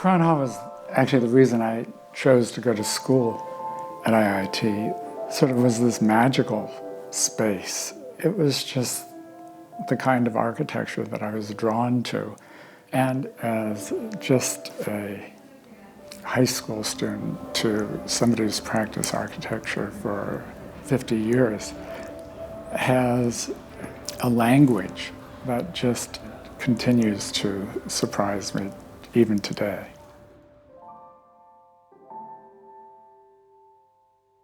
Crown Hall was actually the reason I chose to go to school at IIT. Sort of was this magical space. It was just the kind of architecture that I was drawn to. And as just a high school student to somebody who's practiced architecture for 50 years, has a language that just continues to surprise me even today.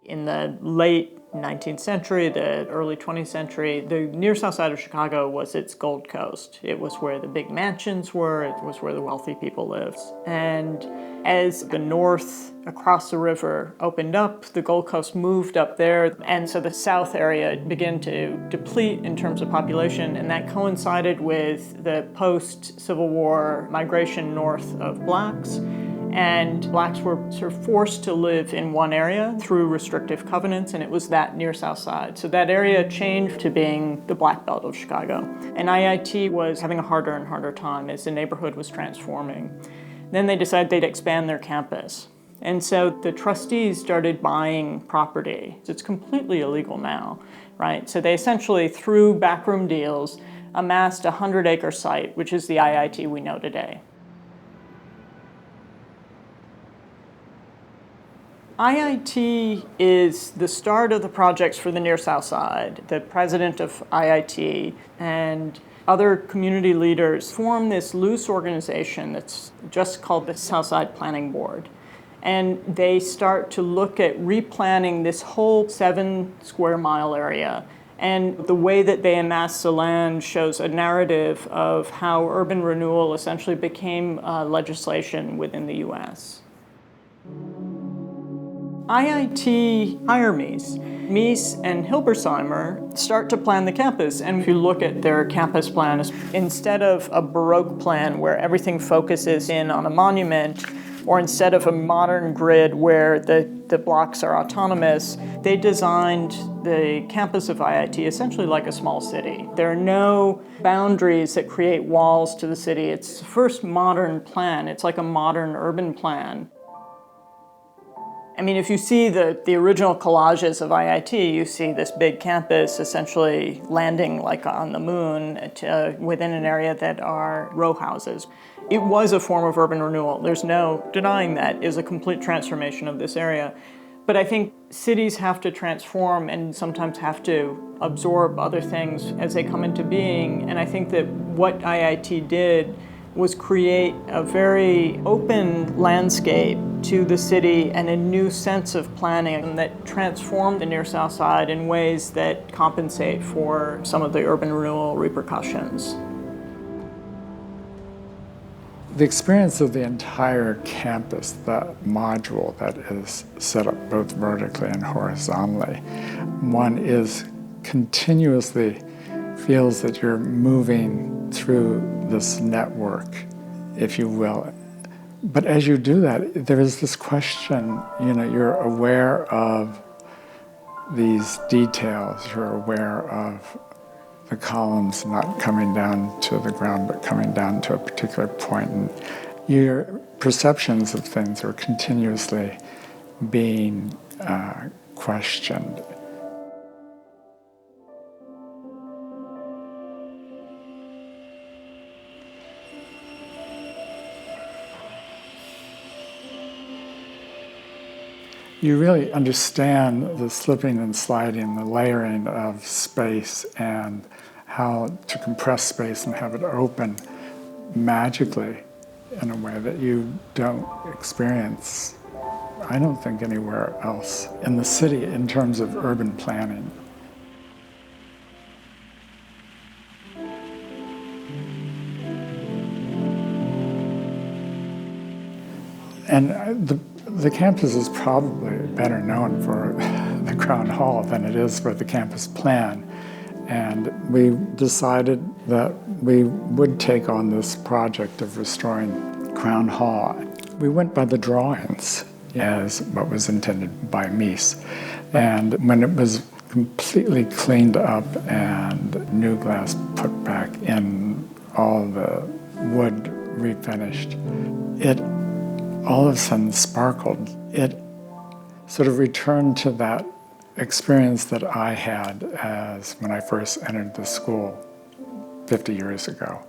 In the late 19th century, the early 20th century, the near south side of Chicago was its Gold Coast. It was where the big mansions were, it was where the wealthy people lived. And as the north across the river opened up, the Gold Coast moved up there, and so the south area began to deplete in terms of population, and that coincided with the post-Civil War migration north of blacks. And blacks were sort of forced to live in one area through restrictive covenants, and it was that near South Side. So that area changed to being the Black Belt of Chicago. And IIT was having a harder and harder time as the neighborhood was transforming. Then they decided they'd expand their campus. And so the trustees started buying property. It's completely illegal now, right? So they essentially, through backroom deals, amassed a 100-acre site, which is the IIT we know today. IIT is the start of the projects for the Near South Side. The president of IIT and other community leaders form this loose organization that's just called the Southside Planning Board. And they start to look at replanning this whole 7 square mile area. And the way that they amass the land shows a narrative of how urban renewal essentially became legislation within the US. IIT hire Mies. Mies and Hilbersheimer start to plan the campus, and if you look at their campus plan, instead of a Baroque plan where everything focuses in on a monument, or instead of a modern grid where the blocks are autonomous, they designed the campus of IIT essentially like a small city. There are no boundaries that create walls to the city. It's the first modern plan. It's like a modern urban plan. I mean, if you see the original collages of IIT, you see this big campus essentially landing like on the moon within an area that are row houses. It was a form of urban renewal. There's no denying that. It is a complete transformation of this area. But I think cities have to transform and sometimes have to absorb other things as they come into being. And I think that what IIT did was create a very open landscape to the city and a new sense of planning that transformed the Near South Side in ways that compensate for some of the urban renewal repercussions. The experience of the entire campus, that module that is set up both vertically and horizontally, one is continuously feels that you're moving through this network, if you will. But as you do that, there is this question, you're aware of these details, you're aware of the columns not coming down to the ground, but coming down to a particular point, and your perceptions of things are continuously being questioned. You really understand the slipping and sliding, the layering of space, and how to compress space and have it open magically in a way that you don't experience, I don't think, anywhere else in the city in terms of urban planning. And the campus is probably better known for the Crown Hall than it is for the campus plan. And we decided that we would take on this project of restoring Crown Hall. We went by the drawings as what was intended by Mies. And when it was completely cleaned up and new glass put back in, all the wood refinished, it all of a sudden sparkled. It sort of returned to that experience that I had as when I first entered the school 50 years ago.